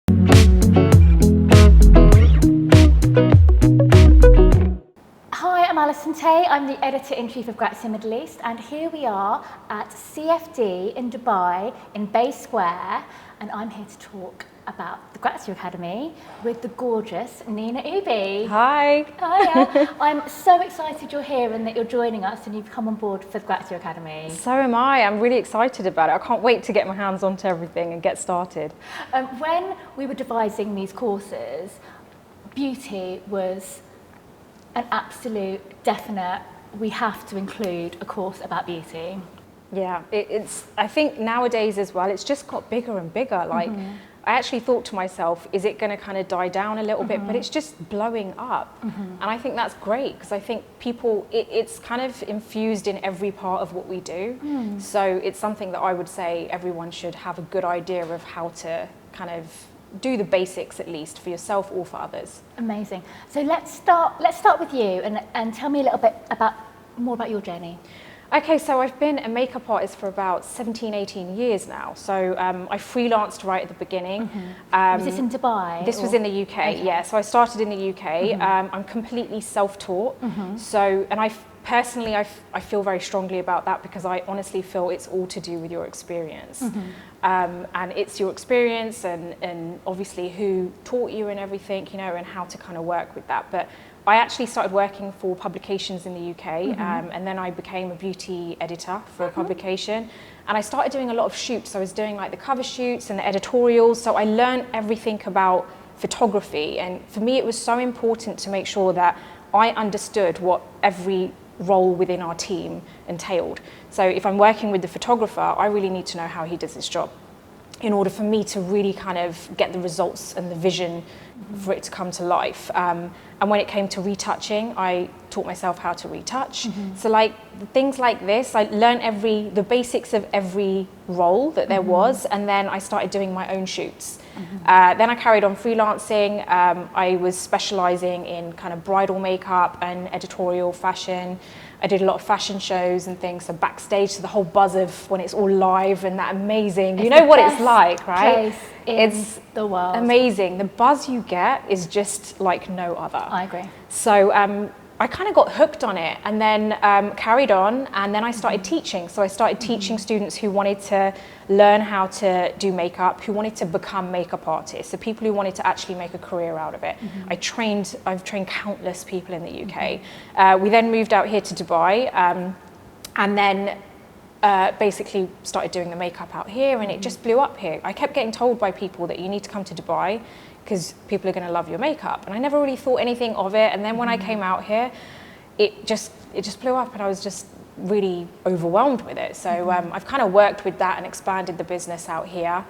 Hi, I'm Alison Tay. I'm the Editor-in-Chief of Grazia Middle East, and here we are at CFD in Dubai in Bay Square, and I'm here to talk about the Grazia Academy with the gorgeous Nina Ubhi. Hi. Hiya. I'm so excited you're here and that you're joining us and you've come on board for the Grazia Academy. So am I. I'm really excited about it. I can't wait to get my hands onto everything and get started. When we were devising these courses, beauty was an absolute definite, we have to include a course about beauty. Yeah, I think nowadays as well, it's just got bigger and bigger. Like, I actually thought to myself, is it going to kind of die down a little bit? But it's just blowing up. And I think that's great because I think people, it's kind of infused in every part of what we do. So it's something that I would say everyone should have a good idea of how to kind of do the basics at least for yourself or for others. Amazing. So let's start with you and tell me a little bit more about your journey. Okay, so I've been a makeup artist for about 17, 18 years now. So I freelanced right at the beginning. Was this in Dubai? This was in the UK, Okay. yeah. So I started in the UK. I'm completely self-taught. So, and I feel very strongly about that because I honestly feel it's all to do with your experience. And it's your experience and obviously who taught you and everything, you know, and how to kind of work with that. But I actually started working for publications in the UK and then I became a beauty editor for a publication. And I started doing a lot of shoots. I was doing like the cover shoots and the editorials. So I learned everything about photography. And for me, it was so important to make sure that I understood what every role within our team entailed. So if I'm working with the photographer, I really need to know how he does his job in order for me to really kind of get the results and the vision for it to come to life. And when it came to retouching, I taught myself how to retouch. So like things like this, I learned the basics of every role that there was, and then I started doing my own shoots. Then I carried on freelancing. I was specializing in kind of bridal makeup and editorial fashion. I did a lot of fashion shows and things, so backstage, so the whole buzz of when it's all live and that amazing, you know what it's like, right? It's the world. Amazing. The buzz you get is just like no other. I agree. So I kind of got hooked on it and then carried on, and then I started teaching. So I started teaching students who wanted to learn how to do makeup, who wanted to become makeup artists, so people who wanted to actually make a career out of it. I've trained countless people in the UK. We then moved out here to Dubai and then basically started doing the makeup out here, and it just blew up here. I kept getting told by people that you need to come to Dubai because people are going to love your makeup, and I never really thought anything of it. And then when I came out here, it just blew up, and I was just really overwhelmed with it. So I've kind of worked with that and expanded the business out here,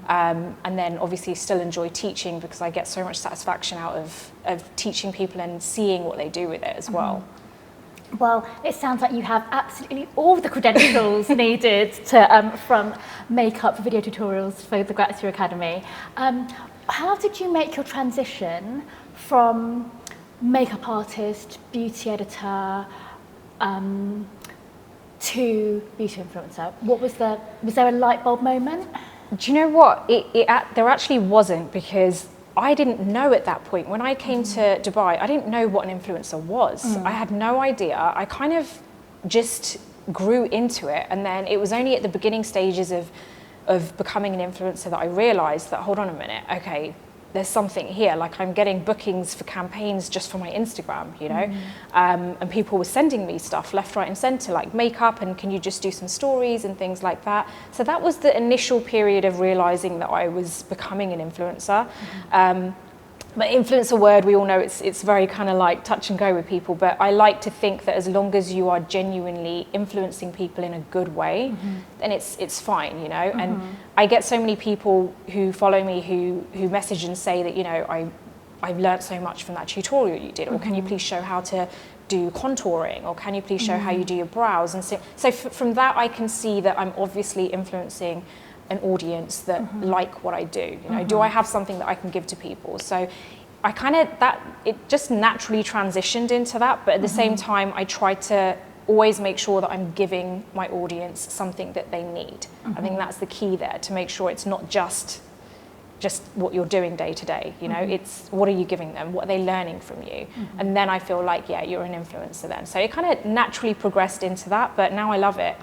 and then obviously still enjoy teaching because I get so much satisfaction out of teaching people and seeing what they do with it as well. Well, it sounds like you have absolutely all the credentials needed to from makeup video tutorials for the Grazia Academy. How did you make your transition from makeup artist, beauty editor, to beauty influencer? Was there a light bulb moment? Do you know what? There actually wasn't, because I didn't know at that point. When I came to Dubai, I didn't know what an influencer was. I had no idea. I kind of just grew into it. And then it was only at the beginning stages of becoming an influencer that I realized that, hold on a minute, okay, there's something here. Like, I'm getting bookings for campaigns just for my Instagram, you know? And people were sending me stuff left, right, and center, like makeup, and can you just do some stories and things like that. So that was the initial period of realizing that I was becoming an influencer. But influencer word, we all know it's very kind of like touch and go with people, but I like to think that as long as you are genuinely influencing people in a good way, then it's fine, you know? And I get so many people who follow me who message and say that, you know, I've learned so much from that tutorial you did, or can you please show how to do contouring, or can you please show how you do your brows? And so from that I can see that I'm obviously influencing an audience that like what I do. You know, do I have something that I can give to people? So I kind of, it just naturally transitioned into that, but at the same time I try to always make sure that I'm giving my audience something that they need. I think that's the key there, to make sure it's not just just what you're doing day to day, you know, it's what are you giving them, what are they learning from you, and then I feel like, yeah, you're an influencer then. So it kind of naturally progressed into that, but now I love it.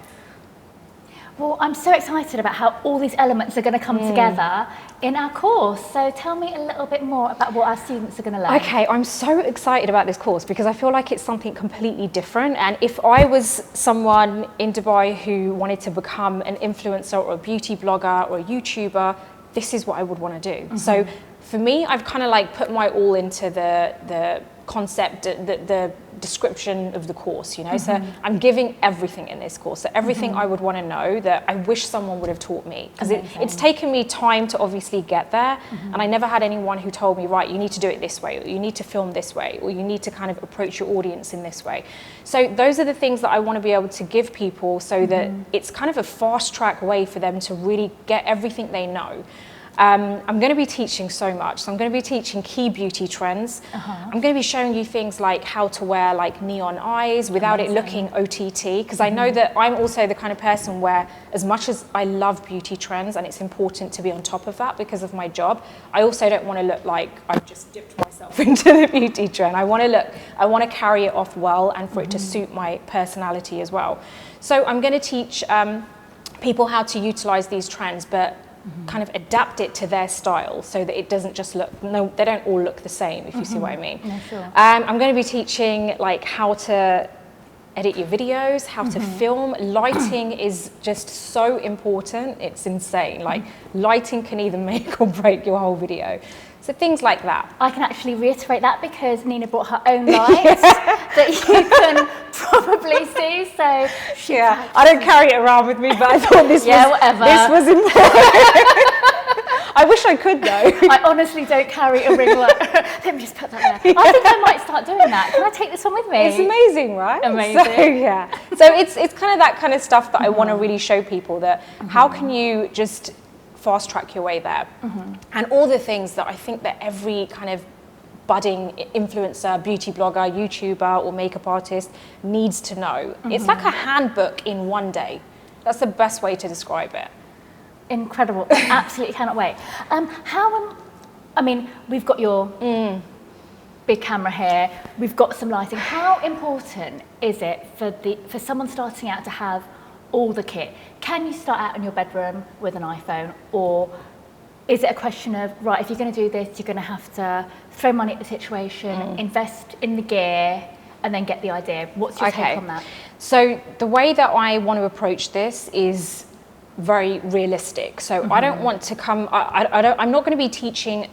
Well, I'm so excited about how all these elements are going to come together in our course. So tell me a little bit more about what our students are going to learn. Okay, I'm so excited about this course because I feel like it's something completely different. And if I was someone in Dubai who wanted to become an influencer or a beauty blogger or a YouTuber, this is what I would want to do. So for me, I've kind of like put my all into the concept, the description of the course, you know. So I'm giving everything in this course. So everything I would want to know that I wish someone would have taught me, because it's taken me time to obviously get there. And I never had anyone who told me, right, you need to do it this way, or you need to film this way, or you need to kind of approach your audience in this way. So those are the things that I want to be able to give people, so that it's kind of a fast track way for them to really get everything they know. I'm going to be teaching so much. So I'm going to be teaching key beauty trends. I'm going to be showing you things like how to wear like neon eyes without it looking OTT, because I know that I'm also the kind of person where, as much as I love beauty trends and it's important to be on top of that because of my job, I also don't want to look like I've just dipped myself into the beauty trend. I want to carry it off well and for it to suit my personality as well. So I'm going to teach people how to utilize these trends, but kind of adapt it to their style, so that it doesn't just look, no, they don't all look the same, if you see what I mean. Yeah, sure. I'm going to be teaching like how to edit your videos, how to film. Lighting is just so important, it's insane. Like lighting can either make or break your whole video. So things like that. I can actually reiterate that because Nina brought her own lights that you can probably see. So yeah, I don't carry it around with me, but I thought this was important. I wish I could though. I honestly don't carry a ring light. Let me just put that there. I think I might start doing that. Can I take this one with me? It's amazing, right? Amazing. So, yeah. So it's kind of that kind of stuff that I want to really show people, that how can you just fast track your way there, and all the things that I think that every kind of budding influencer, beauty blogger, YouTuber or makeup artist needs to know. It's like a handbook in one day. That's the best way to describe it. Incredible. Absolutely cannot wait. I mean, we've got your big camera here, we've got some lighting. How important is it for someone starting out to have all the kit? Can you start out in your bedroom with an iPhone, or is it a question of, right, if you're going to do this, you're going to have to throw money at the situation, invest in the gear, and then get the idea? What's your take on that? So the way that I want to approach this is very realistic. So I don't want to come, I'm not going to be teaching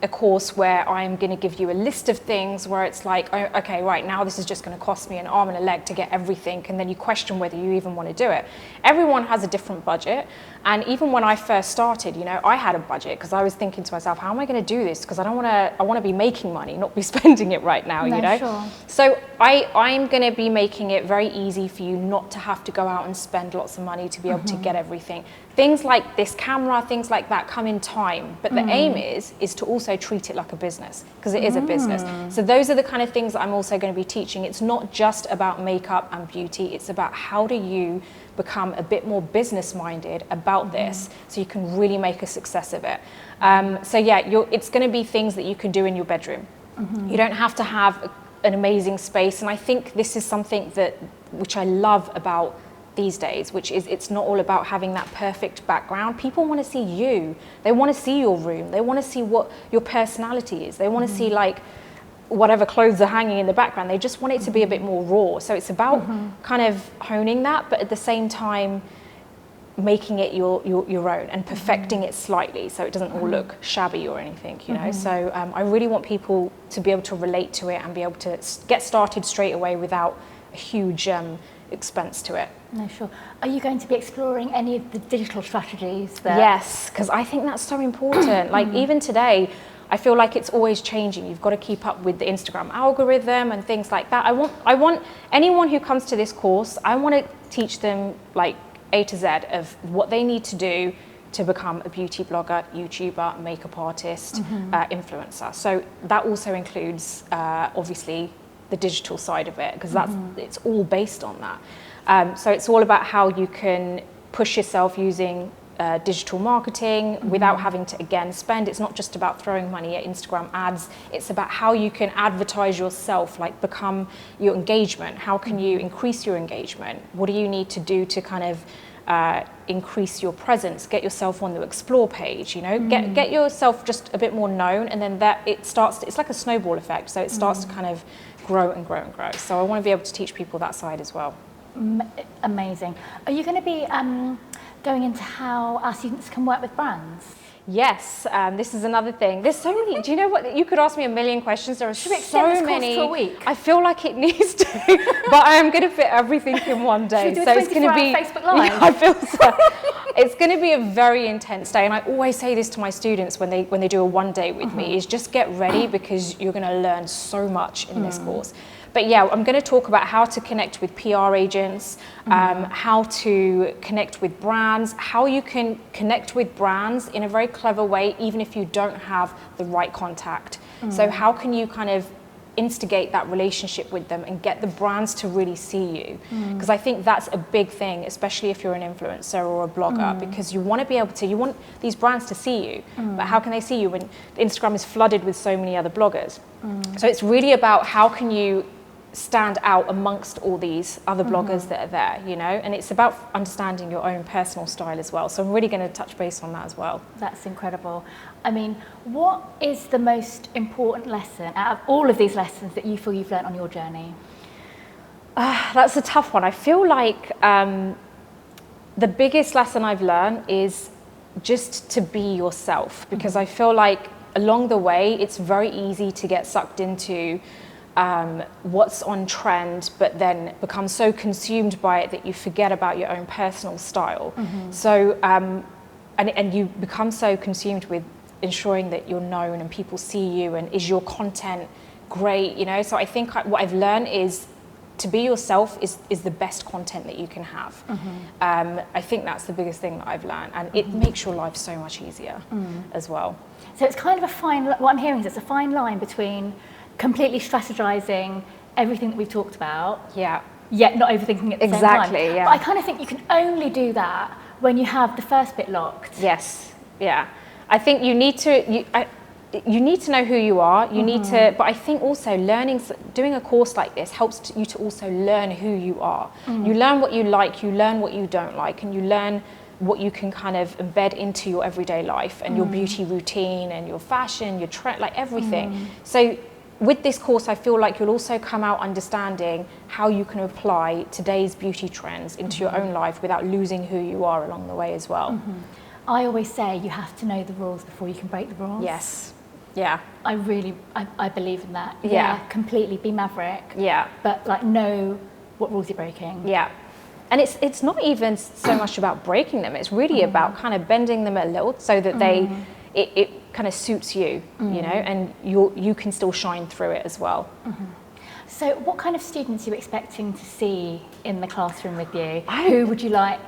a course where I'm going to give you a list of things where it's like, oh, okay, right, now this is just going to cost me an arm and a leg to get everything, and then you question whether you even want to do it. Everyone has a different budget, and even when I first started, you know, I had a budget because I was thinking to myself, how am I going to do this? Because I want to be making money, not be spending it right now, you know? Sure. So I'm going to be making it very easy for you not to have to go out and spend lots of money to be able to get everything. Things like this camera, things like that come in time, but the aim is to also treat it like a business, because it is a business. So those are the kind of things that I'm also going to be teaching. It's not just about makeup and beauty, it's about how do you become a bit more business minded about this, so you can really make a success of it. So yeah, it's going to be things that you can do in your bedroom. You don't have to have an amazing space, and I think this is something which I love about these days, which is it's not all about having that perfect background. People want to see you. They want to see your room. They want to see what your personality is. They want to see like whatever clothes are hanging in the background. They just want it to be a bit more raw. So it's about kind of honing that, but at the same time making it your own and perfecting it slightly, so it doesn't all look shabby or anything, you know. So I really want people to be able to relate to it and be able to get started straight away without a huge expense to it. No, sure. Are you going to be exploring any of the digital strategies there? Yes, because I think that's so important. Like even today, I feel like it's always changing. You've got to keep up with the Instagram algorithm and things like that. I want anyone who comes to this course, I want to teach them like A to Z of what they need to do to become a beauty blogger, YouTuber, makeup artist, influencer. So that also includes obviously the digital side of it, because it's all based on that. So it's all about how you can push yourself using digital marketing without having to, again, spend. It's not just about throwing money at Instagram ads. It's about how you can advertise yourself, like become your engagement. How can you increase your engagement? What do you need to do to kind of increase your presence? Get yourself on the explore page, you know, get yourself just a bit more known, and then that it starts, it's like a snowball effect. So it starts to kind of grow and grow and grow. So I want to be able to teach people that side as well. Amazing. Are you going to be going into how our students can work with brands? Yes, this is another thing. There's so many. Do you know what? You could ask me a million questions. There are Should we extend so this course many. to a week? I feel like it needs to, but I am going to fit everything in one day. Should we do So a it's going to be Facebook Live? Yeah, I feel so. It's going to be a very intense day, and I always say this to my students when they do a one day with me: is just get ready, because you're going to learn so much in this course. But yeah, I'm going to talk about how to connect with PR agents, how to connect with brands, how you can connect with brands in a very clever way, even if you don't have the right contact. So how can you kind of instigate that relationship with them and get the brands to really see you? Because I think that's a big thing, especially if you're an influencer or a blogger, because you want to be able to, you want these brands to see you, but how can they see you when Instagram is flooded with so many other bloggers? So it's really about how can you stand out amongst all these other bloggers that are there, you know, and it's about understanding your own personal style as well. So I'm really going to touch base on that as well. That's incredible. I mean, what is the most important lesson out of all of these lessons that you feel you've learned on your journey? That's a tough one. I feel like the biggest lesson I've learned is just to be yourself, because I feel like along the way it's very easy to get sucked into what's on trend, but then become so consumed by it that you forget about your own personal style. So, and you become so consumed with ensuring that you're known and people see you, and is your content great, you know? So I think what I've learned is to be yourself is the best content that you can have. I think that's the biggest thing that I've learned, and it makes your life so much easier as well. So it's kind of a fine, what I'm hearing is it's a fine line between completely strategizing everything that we've talked about, yet not overthinking at the same time. Exactly, yeah. But I kind of think you can only do that when you have the first bit locked. Yes, yeah. I think you need to, you need to know who you are. You need to, but I think also doing a course like this helps you to also learn who you are. You learn what you like, you learn what you don't like, and you learn what you can kind of embed into your everyday life and your beauty routine and your fashion, your trend, like everything. So with this course, I feel like you'll also come out understanding how you can apply today's beauty trends into your own life without losing who you are along the way as well. I always say you have to know the rules before you can break the rules. Yes. Yeah. I believe in that. Yeah. Completely. Be maverick. Yeah. But like know what rules you're breaking. Yeah. And it's not even so much about breaking them. It's really about kind of bending them a little so that it kind of suits you, you know, and you can still shine through it as well. So what kind of students are you expecting to see in the classroom with you? Who would you like,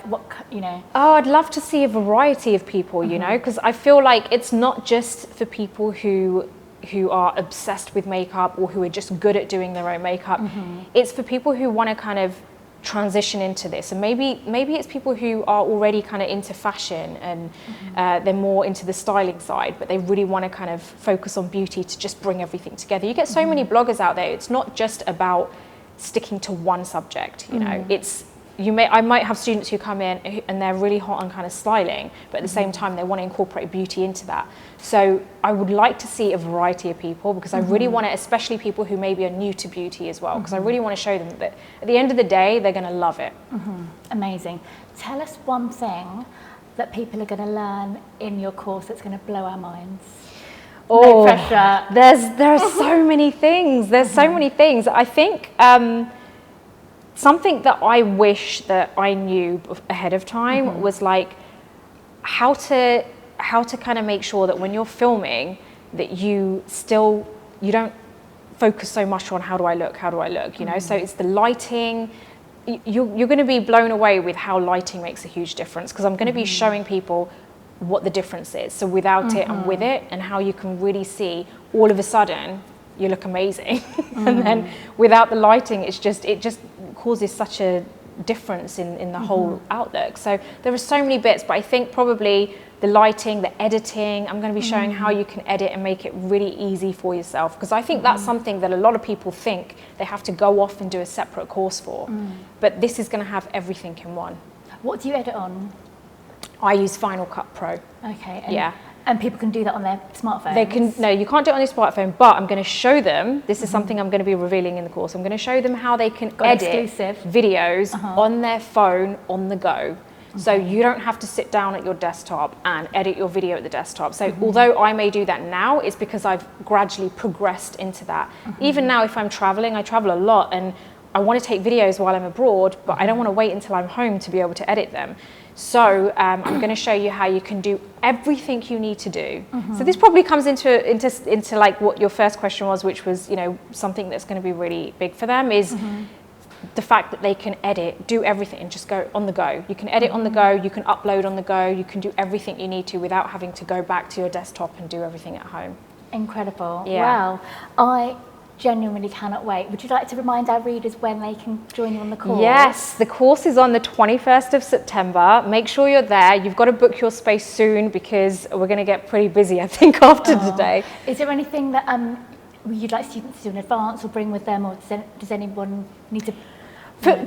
you know? Oh, I'd love to see a variety of people, you know, because I feel like it's not just for people who are obsessed with makeup or who are just good at doing their own makeup. It's for people who want to kind of transition into this, and maybe it's people who are already kind of into fashion and they're more into the styling side, but they really want to kind of focus on beauty to just bring everything together. You get so many bloggers out there. It's not just about sticking to one subject, you know. I might have students who come in and they're really hot on kind of styling, but at the same time they want to incorporate beauty into that. So I would like to see a variety of people, because I really want to, especially people who maybe are new to beauty as well, because I really want to show them that at the end of the day they're going to love it. Amazing. Tell us one thing that people are going to learn in your course that's going to blow our minds. No pressure. There are so many things. There's so many things. I think something that I wish that I knew ahead of time was like how to kind of make sure that when you're filming that you don't focus so much on how do I look, you know. So it's the lighting. You're going to be blown away with how lighting makes a huge difference, because I'm going to be showing people what the difference is, so without it and with it, and how you can really see all of a sudden you look amazing. And then without the lighting, it just causes such a difference in the whole outlook. So there are so many bits, but I think probably the lighting, the editing, I'm going to be showing how you can edit and make it really easy for yourself, because I think that's something that a lot of people think they have to go off and do a separate course for, but this is going to have everything in one. What do you edit on? I use Final Cut Pro. Okay. Yeah. And people can do that on their smartphones? They can, no, you can't do it on your smartphone, but I'm going to show them, this is something I'm going to be revealing in the course, I'm going to show them how they can edit videos on their phone on the go. So you don't have to sit down at your desktop and edit your video at the desktop. So although I may do that now, it's because I've gradually progressed into that. Even now, if I'm traveling, I travel a lot and I want to take videos while I'm abroad, but I don't want to wait until I'm home to be able to edit them. So I'm going to show you how you can do everything you need to do. So this probably comes into like what your first question was, which was, you know, something that's going to be really big for them is the fact that they can edit, do everything and just go on the go. You can edit on the go, you can upload on the go, you can do everything you need to without having to go back to your desktop and do everything at home. Incredible. Yeah. Wow. I genuinely cannot wait. Would you like to remind our readers when they can join you on the course? Yes, the course is on the 21st of September. Make sure you're there. You've got to book your space soon because we're going to get pretty busy, I think, after today. Is there anything that you'd like students to do in advance or bring with them, or does anyone need to?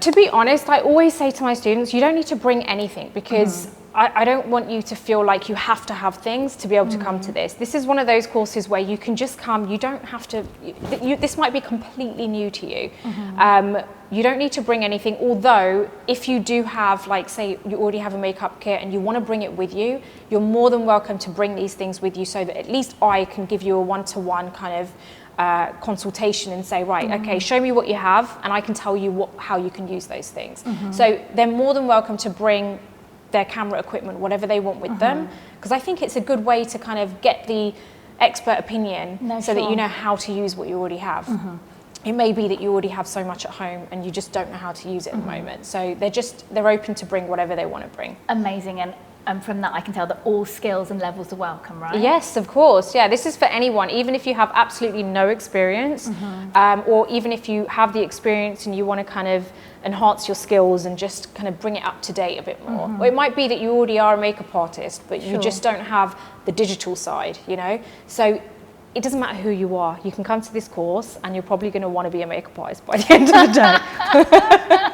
To be honest, I always say to my students, you don't need to bring anything, because I don't want you to feel like you have to have things to be able to come to this. This is one of those courses where you can just come, you don't have to, this might be completely new to you. You don't need to bring anything, although if you do have, like, say you already have a makeup kit and you want to bring it with you, you're more than welcome to bring these things with you, so that at least I can give you a one-to-one kind of consultation and say, right, okay, show me what you have and I can tell you how you can use those things. So they're more than welcome to bring their camera equipment, whatever they want with them, because I think it's a good way to kind of get the expert opinion that you know how to use what you already have. It may be that you already have so much at home and you just don't know how to use it at the moment. So they're open to bring whatever they want to bring. Amazing. And from that I can tell that all skills and levels are welcome, right? Yes, of course. Yeah, this is for anyone, even if you have absolutely no experience, or even if you have the experience and you want to kind of enhance your skills and just kind of bring it up to date a bit more. Or it might be that you already are a makeup artist, but you just don't have the digital side, you know? So it doesn't matter who you are. You can come to this course and you're probably going to want to be a makeup artist by the end of the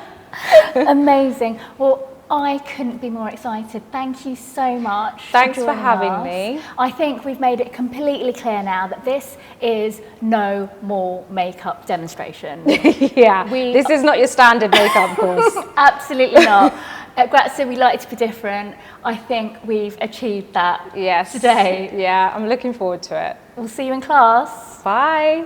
day. Amazing. Well, I couldn't be more excited. Thank you so much. Thanks for having me. I think we've made it completely clear now that this is no more makeup demonstration. Yeah, this is not your standard makeup course. Absolutely not. At Grazia, we like to be different. I think we've achieved that today. Yeah, I'm looking forward to it. We'll see you in class. Bye.